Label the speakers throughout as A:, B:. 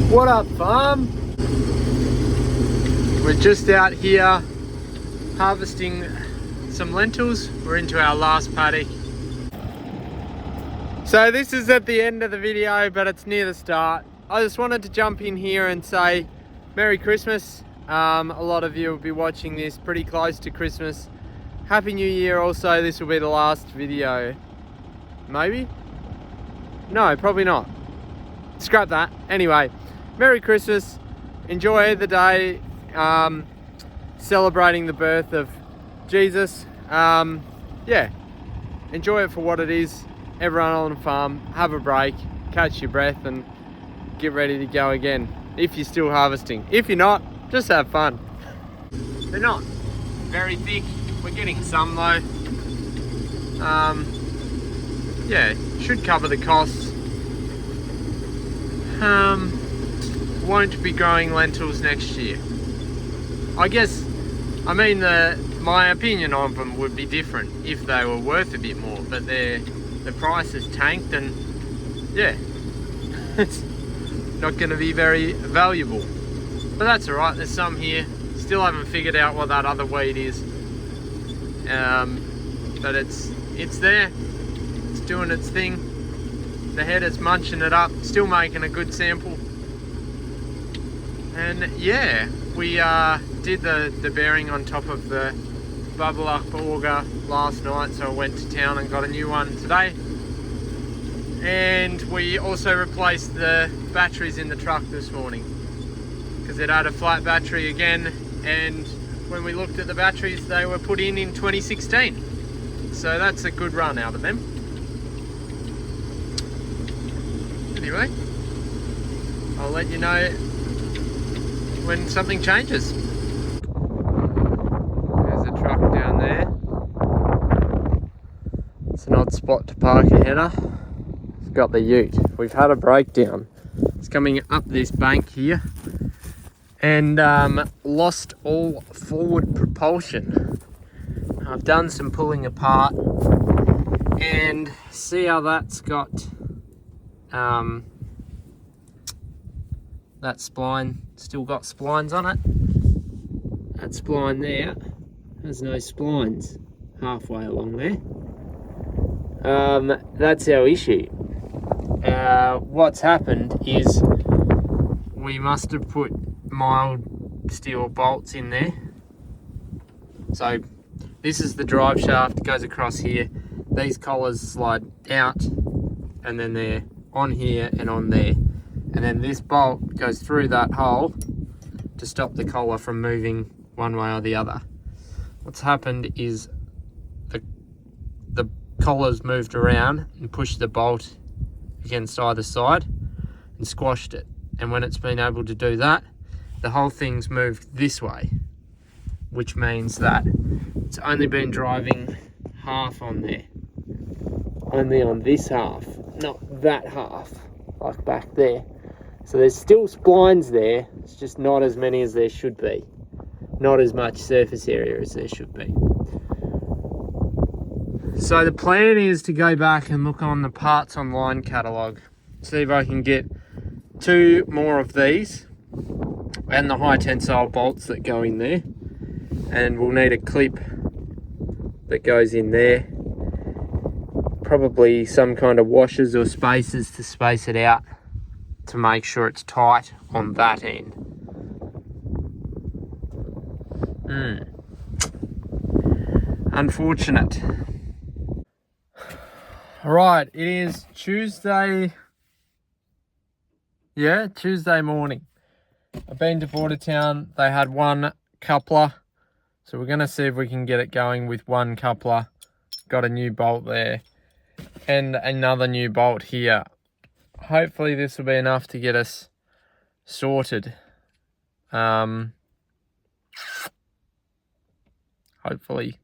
A: What up, farm? We're just out here harvesting some lentils. We're into our last paddock. So this is at the end of the video, but it's near the start. I just wanted to jump in here and say Merry Christmas. A lot of you will be watching this pretty close to Christmas. Happy New Year also. This will be the last video. Maybe? No, probably not. Scrap that. Anyway, Merry Christmas. Enjoy the day. Celebrating the birth of Jesus. Yeah, enjoy it for what it is. Everyone on the farm, have a break, catch your breath, and get ready to go again if you're still harvesting. If you're not, just have fun. They're not very thick. We're getting some though. Yeah, should cover the costs. Won't be growing lentils next year. I guess, I mean, my opinion of them would be different if they were worth a bit more, but the price has tanked, and yeah, it's not going to be very valuable. But that's all right. There's some here. Still haven't figured out what that other weed is, but it's there. It's doing its thing. The head is munching it up. Still making a good sample. And yeah, we did the bearing on top of the bubble up auger last night, so I went to town and got a new one today. And we also replaced the batteries in the truck this morning because it had a flat battery again, and when we looked at the batteries, they were put in 2016, so that's a good run out of them. Anyway, I'll let you know when something changes. There's a truck down there. It's an odd spot to park a header. It's got the ute. We've had a breakdown. It's coming up this bank here and lost all forward propulsion. I've done some pulling apart and see how that's got that spline still got splines on it. That spline there has no splines halfway along there. That's our issue. What's happened is we must have put mild steel bolts in there. So this is the drive shaft, goes across here. These collars slide out and then they're on here and on there. And then this bolt goes through that hole to stop the collar from moving one way or the other. What's happened is the collar's moved around and pushed the bolt against either side and squashed it. And when it's been able to do that, the whole thing's moved this way, which means that it's only been driving half on there. Only on this half, not that half, like back there. So there's still splines there, it's just not as many as there should be. Not as much surface area as there should be. So the plan is to go back and look on the parts online catalogue, see if I can get 2 more of these and the high tensile bolts that go in there. And we'll need a clip that goes in there. Probably some kind of washers or spacers to space it out to make sure it's tight on that end. Unfortunate. Right, it is Tuesday. Yeah, Tuesday morning. I've been to Bordertown. They had 1 coupler. So we're going to see if we can get it going with 1 coupler. Got a new bolt there. And another new bolt here. Hopefully this will be enough to get us sorted. Hopefully.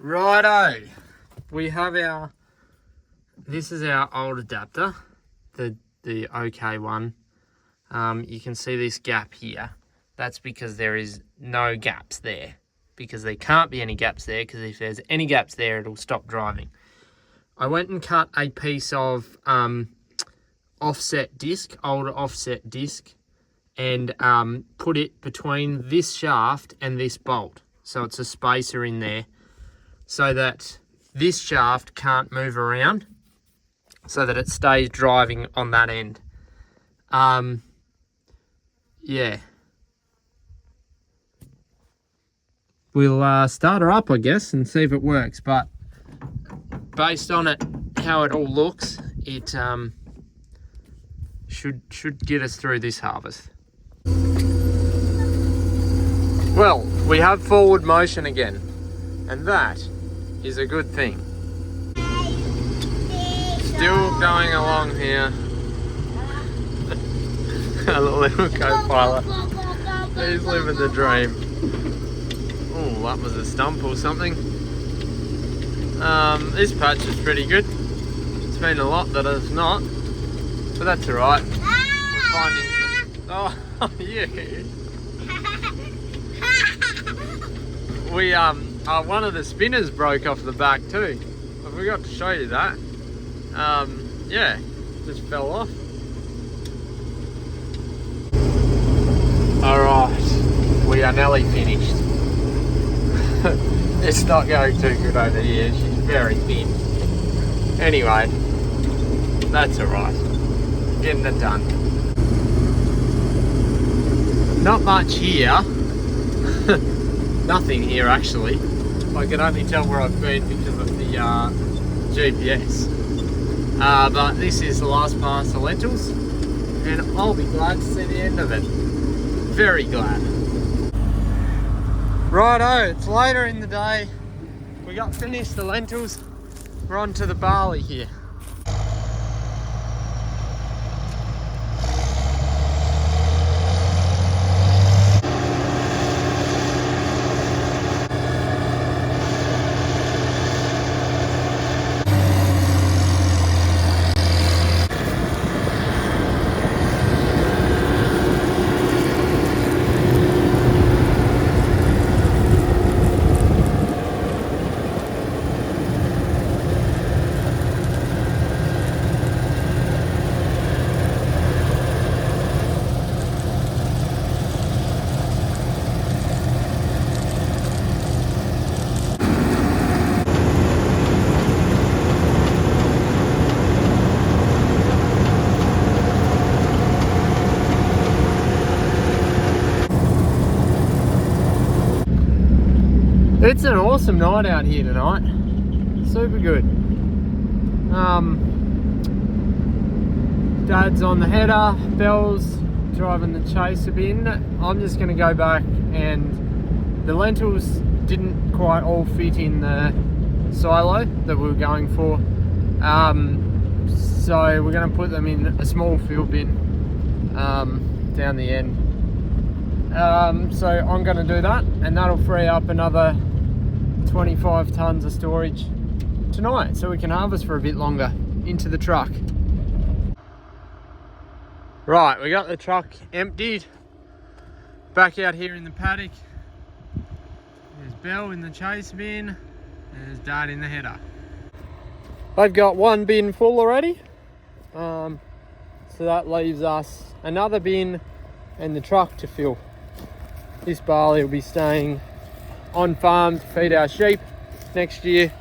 A: Righto. We have this is our old adapter, the OK one. You can see this gap here. That's because there is no gaps there. Because there can't be any gaps there, because if there's any gaps there, it'll stop driving. I went and cut a piece of older offset disc, and put it between this shaft and this bolt. So it's a spacer in there so that this shaft can't move around, so that it stays driving on that end. Yeah. We'll start her up, I guess, and see if it works. But based on it, how it all looks, it should get us through this harvest. Well, we have forward motion again, and that is a good thing. Still going along here. A little co-pilot. He's living the dream. Oh, that was a stump or something. This patch is pretty good. It's been a lot that it's not, but that's alright. We're finding some... Oh, yeah. We one of the spinners broke off the back too. I forgot to show you that. Yeah, just fell off. Alright, we are nearly finished. It's not going too good over here, she's very thin. Anyway, that's alright. Getting it done. Not much here. Nothing here actually. I can only tell where I've been because of the GPS. But this is the last pass of lentils, and I'll be glad to see the end of it. Very glad. Righto, it's later in the day. We got finished the lentils. We're on to the barley here. It's an awesome night out here tonight. Super good. Dad's on the header, Belle's driving the chaser bin. I'm just going to go back, and the lentils didn't quite all fit in the silo that we were going for. So we're going to put them in a small field bin down the end. So I'm going to do that, and that'll free up another 25 tons of storage tonight, so we can harvest for a bit longer into the truck. Right, we got the truck emptied. Back out here in the paddock. There's Belle in the chase bin, and there's Dad in the header. I've got one bin full already, so that leaves us another bin and the truck to fill. This barley will be staying on farm to feed our sheep next year.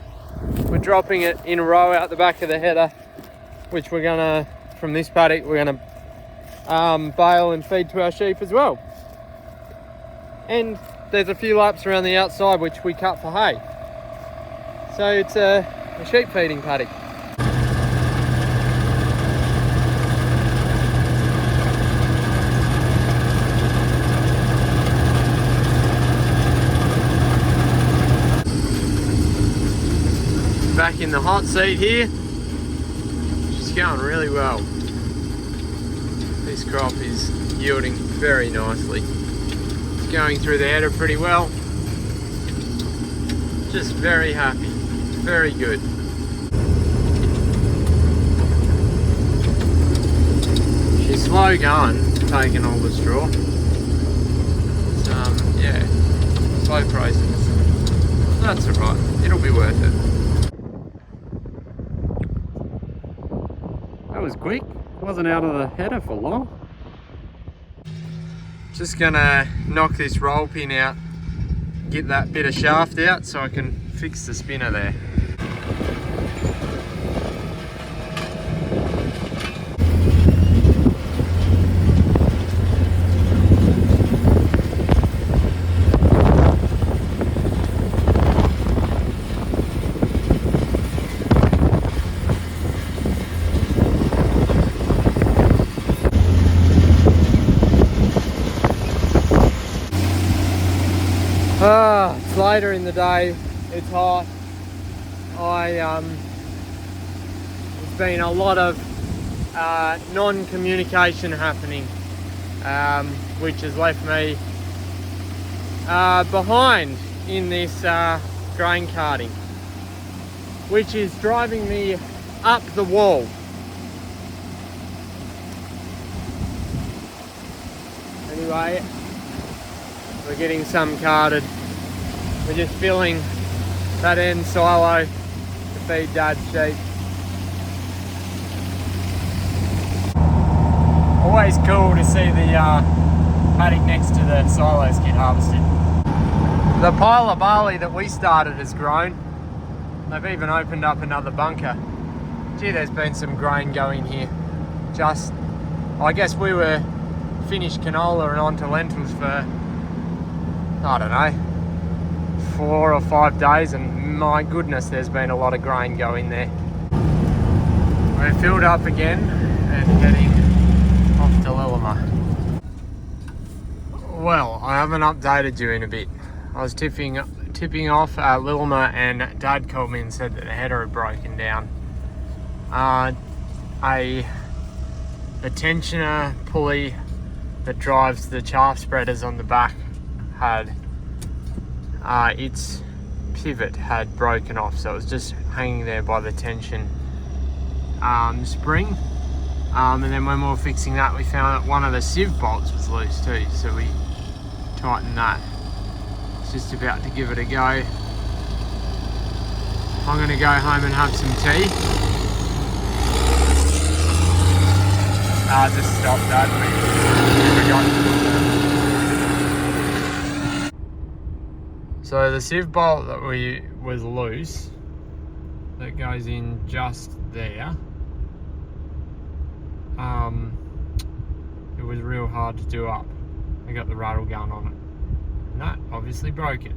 A: We're dropping it in a row out the back of the header, which we're gonna, from this paddock, we're gonna bale and feed to our sheep as well. And there's a few laps around the outside which we cut for hay. So it's a sheep feeding paddock. Back in the hot seat here, she's going really well. This crop is yielding very nicely. It's going through the header pretty well. Just very happy, very good. She's slow going, taking all the straw. It's, yeah, slow process. That's alright, it'll be worth it. That was quick. Wasn't out of the header for long. Just gonna knock this roll pin out, get that bit of shaft out so I can fix the spinner there. It's later in the day, it's hot. There's been a lot of non-communication happening, which has left me behind in this grain carting, which is driving me up the wall. Anyway, we're getting some carted. We're just filling that end silo to feed Dad's sheep. Always cool to see the paddock next to the silos get harvested. The pile of barley that we started has grown. They've even opened up another bunker. Gee, there's been some grain going here. I guess we were finished canola and onto lentils for, I don't know, 4 or 5 days, and my goodness, there's been a lot of grain going there. We're filled up again and heading off to Lillimar. Well, I haven't updated you in a bit. I was tipping off at Lillimar and Dad called me and said that the header had broken down. The tensioner pulley that drives the chaff spreaders on the back had its pivot had broken off, so it was just hanging there by the tension spring, and then when we were fixing that we found that one of the sieve bolts was loose too, so we tightened that. It's just about to give it a go. I'm going to go home and have some tea. Just stop that. So the sieve bolt that was loose, that goes in just there, it was real hard to do up. I got the rattle gun on it, and that obviously broke it.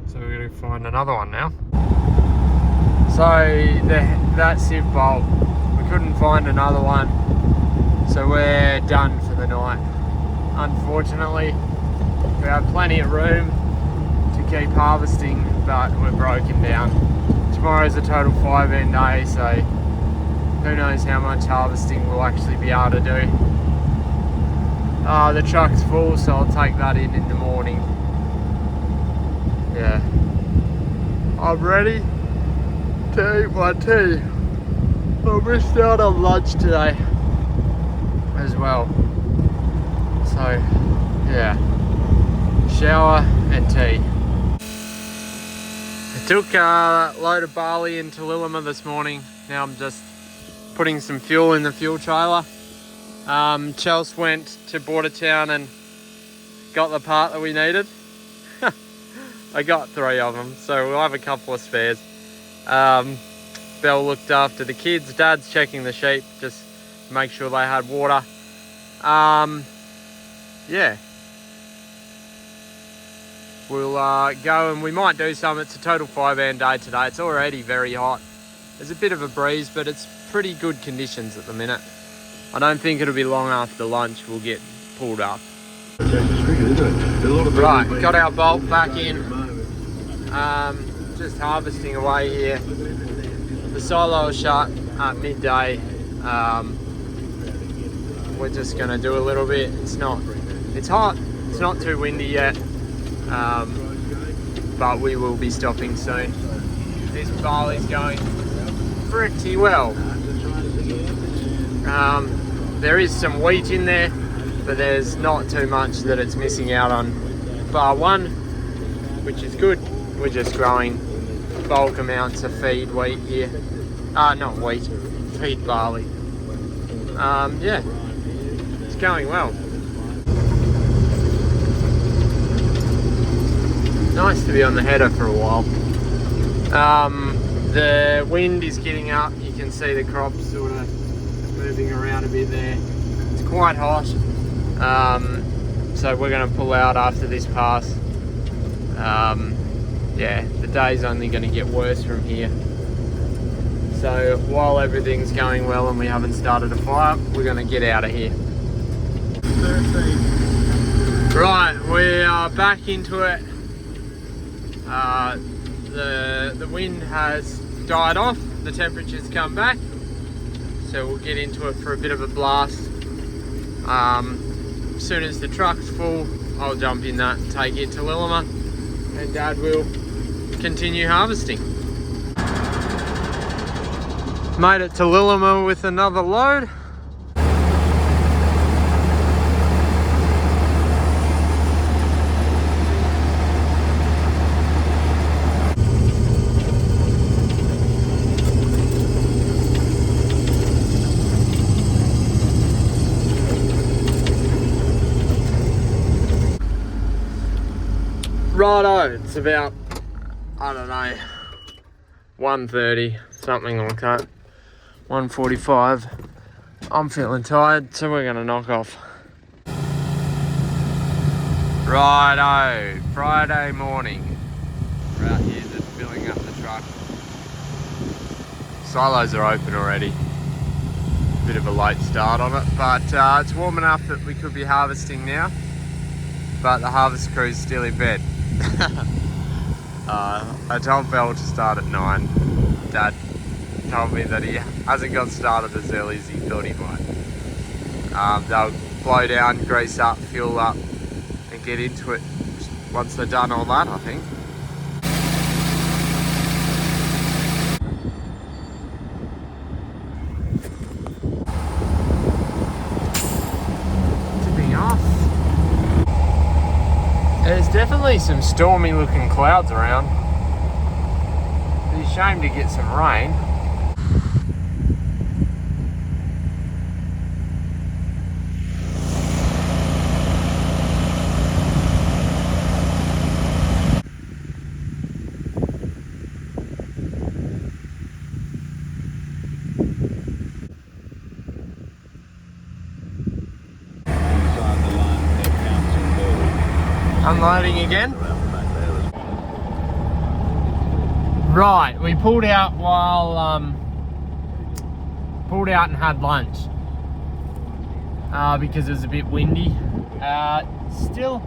A: So we're going to find another one now. So that sieve bolt, we couldn't find another one, so we're done for the night. Unfortunately, we have plenty of room to keep harvesting, but we're broken down. Tomorrow's a total 5-end day, so who knows how much harvesting we'll actually be able to do. The truck's full, so I'll take that in the morning. Yeah, I'm ready to eat my tea. I missed out on lunch today as well. So, yeah, shower and tea. I took a load of barley into Lillimar this morning. Now I'm just putting some fuel in the fuel trailer. Chelsea went to Bordertown and got the part that we needed. I got 3 of them, so we'll have a couple of spares. Belle looked after the kids. Dad's checking the sheep, just to make sure they had water. Yeah, we'll go and we might do some. It's a total 5-end day today. It's already very hot. There's a bit of a breeze, but it's pretty good conditions at the minute. I don't think it'll be long after lunch we'll get pulled up. Right, got our bolt back in. Just harvesting away here. The silo is shut at midday. We're just gonna do a little bit. It's hot, it's not too windy yet, but we will be stopping soon. This barley's going pretty well. There is some wheat in there, but there's not too much that it's missing out on, bar one, which is good. We're just growing bulk amounts of feed wheat here. Not wheat, feed barley. Yeah, it's going well. Nice to be on the header for a while. The wind is getting up. You can see the crops sort of moving around a bit there. It's quite hot. So we're going to pull out after this pass. Yeah, the day's only going to get worse from here. So while everything's going well and we haven't started a fire, we're going to get out of here. 13. Right, we are back into it. The wind has died off, the temperature's come back, so we'll get into it for a bit of a blast. As soon as the truck's full, I'll jump in that and take it to Lillima, and Dad will continue harvesting. Made it to Lillima with another load. Righto, it's about, I don't know, 1:30, something like that. 1:45. I'm feeling tired, so we're gonna knock off. Righto, Friday morning. We're out here just filling up the truck. Silos are open already. Bit of a late start on it, but it's warm enough that we could be harvesting now. But the harvest crew's still in bed. I told Belle to start at 9. Dad told me that he hasn't got started as early as he thought he might. They'll blow down, grease up, fuel up and get into it once they're done all that, I think. Tipping off. There's definitely some stormy looking clouds around. It's a shame to get some rain. Unloading again. Right, we pulled out while pulled out and had lunch because it was a bit windy. Still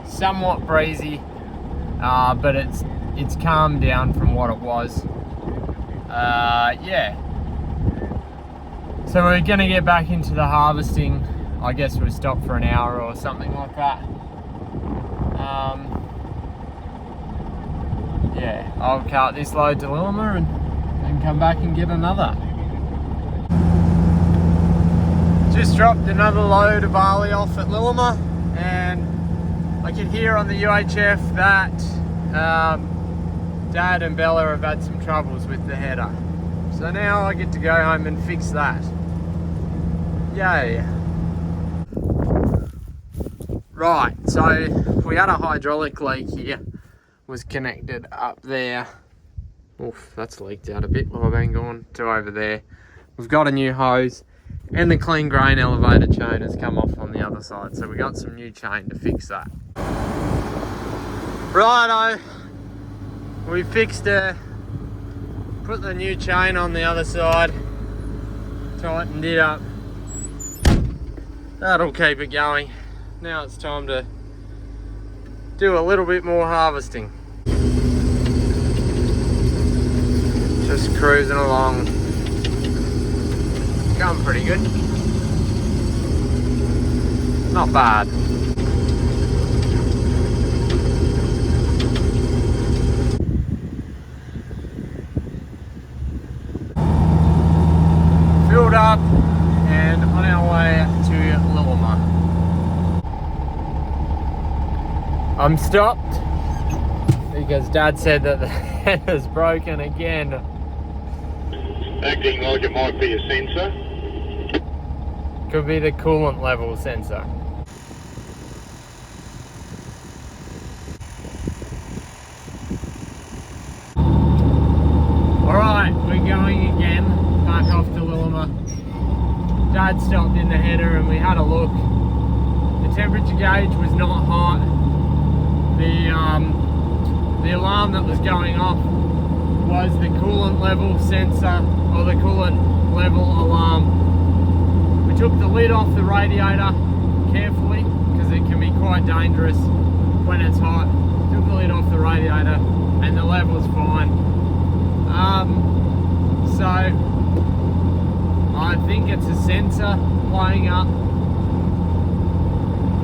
A: somewhat breezy, but it's calmed down from what it was. Yeah. So we're gonna get back into the harvesting. I guess we'll stop for an hour or something like that. Yeah, I'll cart this load to Lillima and come back and get another. Just dropped another load of barley off at Lillima, and I can hear on the UHF that Dad and Bella have had some troubles with the header. So now I get to go home and fix that. Yay. Right, so we had a hydraulic leak here, was connected up there. Oof, that's leaked out a bit while I've been gone to over there. We've got a new hose, and the clean grain elevator chain has come off on the other side, so we got some new chain to fix that. Righto, we fixed it, put the new chain on the other side, tightened it up. That'll keep it going. Now it's time to do a little bit more harvesting. Just cruising along. Going pretty good. Not bad. Filled up and on our way to Lillima. I'm stopped because Dad said that the header's broken again.
B: Acting like it might be a sensor.
A: Could be the coolant level sensor. Alright, we're going again, back off to Willima. Dad stopped in the header and we had a look. The temperature gauge was not hot. The alarm that was going off was the coolant level sensor, or the coolant level alarm. We took the lid off the radiator carefully because it can be quite dangerous when it's hot. Took the lid off the radiator and the level's fine. So I think it's a sensor playing up.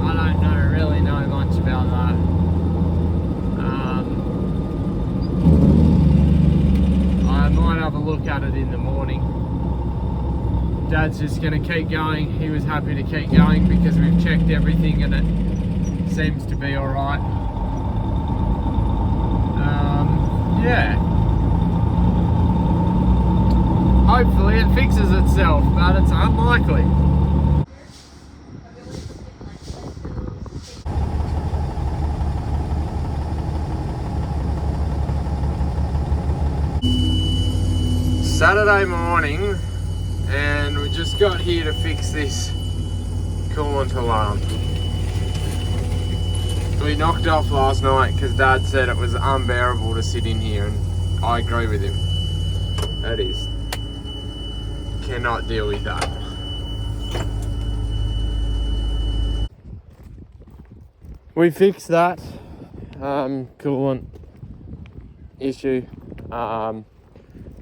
A: I don't really know much about that. I might have a look at it in the morning. Dad's just going to keep going. He was happy to keep going because we've checked everything and it seems to be alright. Yeah. Hopefully it fixes itself, but it's unlikely. Saturday morning, and we just got here to fix this coolant alarm. We knocked off last night because Dad said it was unbearable to sit in here, and I agree with him. That is, cannot deal with that. We fixed that coolant issue.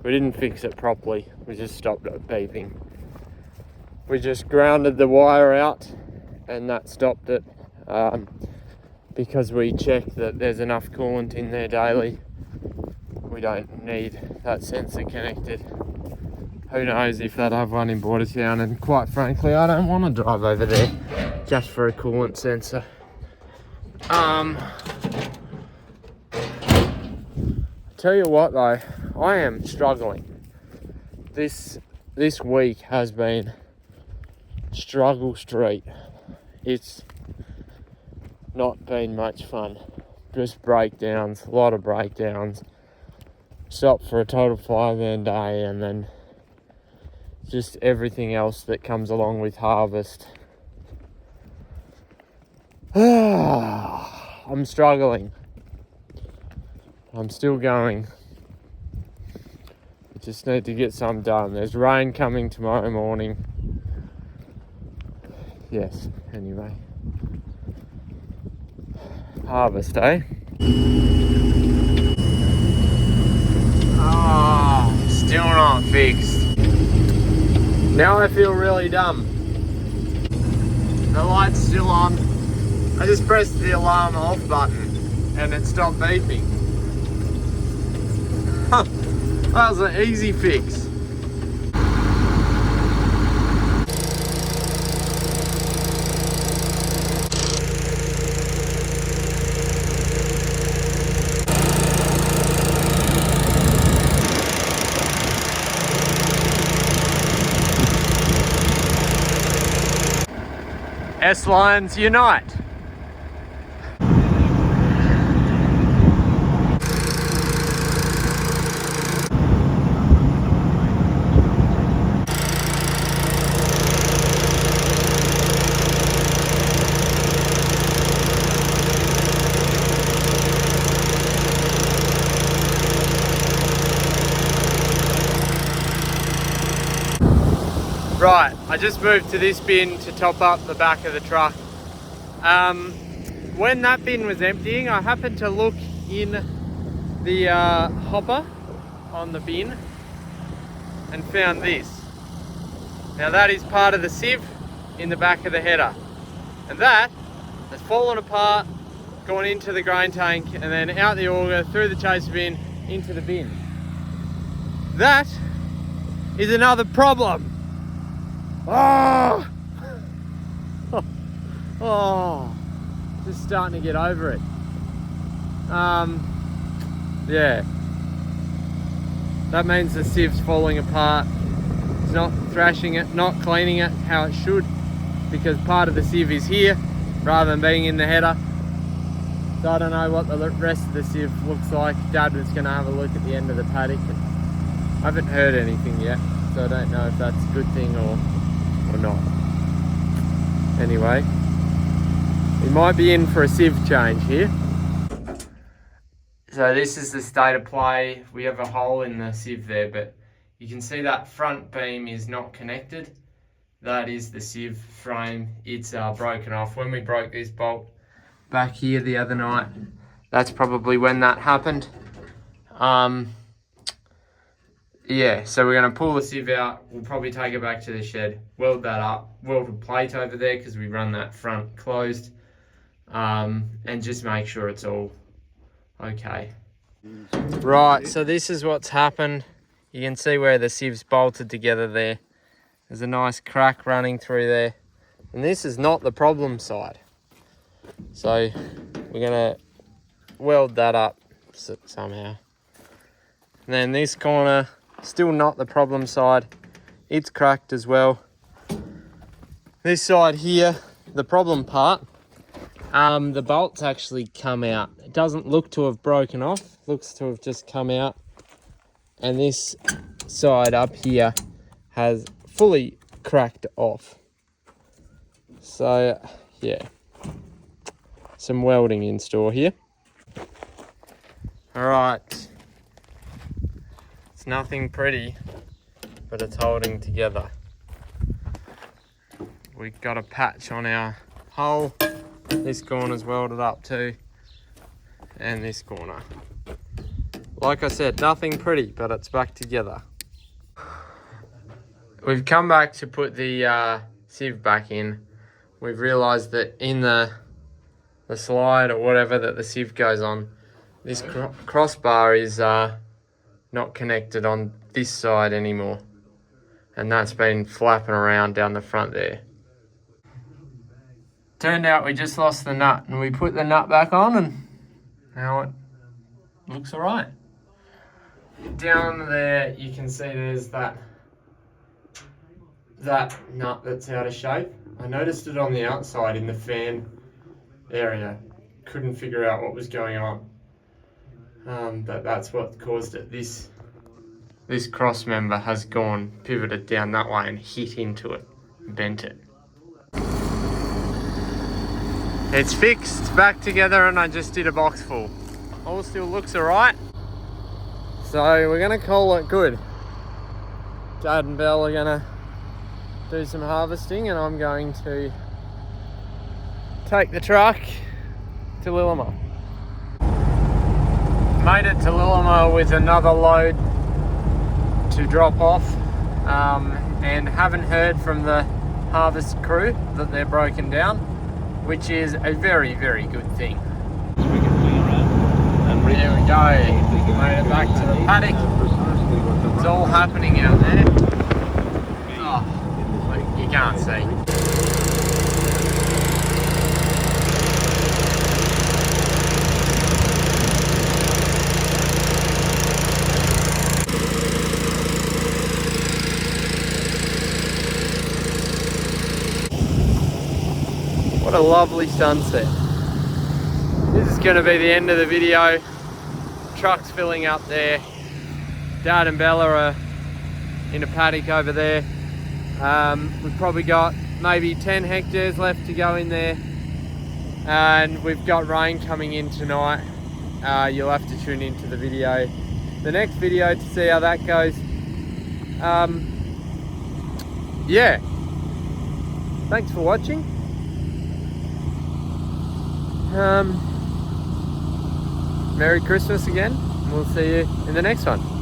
A: We didn't fix it properly. We just stopped it beeping. We just grounded the wire out and that stopped it because we checked that there's enough coolant in there daily. We don't need that sensor connected. Who knows if they'd have one in Bordertown, and quite frankly I don't want to drive over there just for a coolant sensor. Tell you what though, I am struggling. This week has been struggle street. It's not been much fun. Just breakdowns, a lot of breakdowns. Stopped for a total 5-man day, and then just everything else that comes along with harvest. I'm struggling. I'm still going. I just need to get some done. There's rain coming tomorrow morning. Yes, anyway. Harvest, eh? Still not fixed. Now I feel really dumb. The light's still on. I just pressed the alarm off button and it stopped beeping. That was an easy fix. S-lines unite. Right, I just moved to this bin to top up the back of the truck. When that bin was emptying, I happened to look in the hopper on the bin and found this. Now that is part of the sieve in the back of the header, and that has fallen apart, gone into the grain tank, and then out the auger, through the chaser bin, into the bin. That is another problem. Oh! Oh, just starting to get over it. Yeah. that means the siev's falling apart. It's not thrashing it, not cleaning it how it should, because part of the sieve is here rather than being in the header. So I don't know what the rest of the sieve looks like. Dad was going to have a look at the end of the paddock. I haven't heard anything yet, so I don't know if that's a good thing or not. Anyway, we might be in for a sieve change here. So this is the state of play. We have a hole in the sieve there, but you can see that front beam is not connected. That is the sieve frame. It's broken off. When we broke this bolt back here the other night, that's probably when that happened. Yeah, so we're going to pull the sieve out. We'll probably take it back to the shed, weld that up, weld a plate over there because we run that front closed, and just make sure it's all okay. Right, so this is what's happened. You can see where the sieve's bolted together there. There's a nice crack running through there. And this is not the problem side. So we're going to weld that up somehow. And then this corner, still not the problem side. It's cracked as well. This side here, the problem part, the bolts actually come out. It doesn't look to have broken off, looks to have just come out. And this side up here has fully cracked off. So yeah, some welding in store here. All right, it's nothing pretty, but it's holding together. We've got a patch on our hole. This corner's welded up too, and this corner. Like I said, nothing pretty, but it's back together. We've come back to put the sieve back in. We've realised that in the slide or whatever that the sieve goes on, this crossbar is not connected on this side anymore. And that's been flapping around down the front there. Turned out we just lost the nut, and we put the nut back on, and now it looks all right. Down there you can see there's that nut that's out of shape. I noticed it on the outside in the fan area. Couldn't figure out what was going on. But that's what caused it. This cross member has gone, pivoted down that way and hit into it, bent it. It's fixed, back together, and I just did a box full. All still looks alright. So we're gonna call it good. Dad and Belle are gonna do some harvesting, and I'm going to take the truck to Lillimore. Made it to Lillimore with another load to drop off, and haven't heard from the harvest crew that they're broken down, which is a very, very good thing. There we go. Made it back to the paddock. It's all happening out there. Oh, you can't see. What a lovely sunset. This is going to be the end of the video. Truck's filling up there. Dad and Bella are in a paddock over there. We've probably got maybe 10 hectares left to go in there, and we've got rain coming in tonight. You'll have to tune into the video, the next video, to see how that goes. Yeah, thanks for watching. Merry Christmas again. We'll see you in the next one.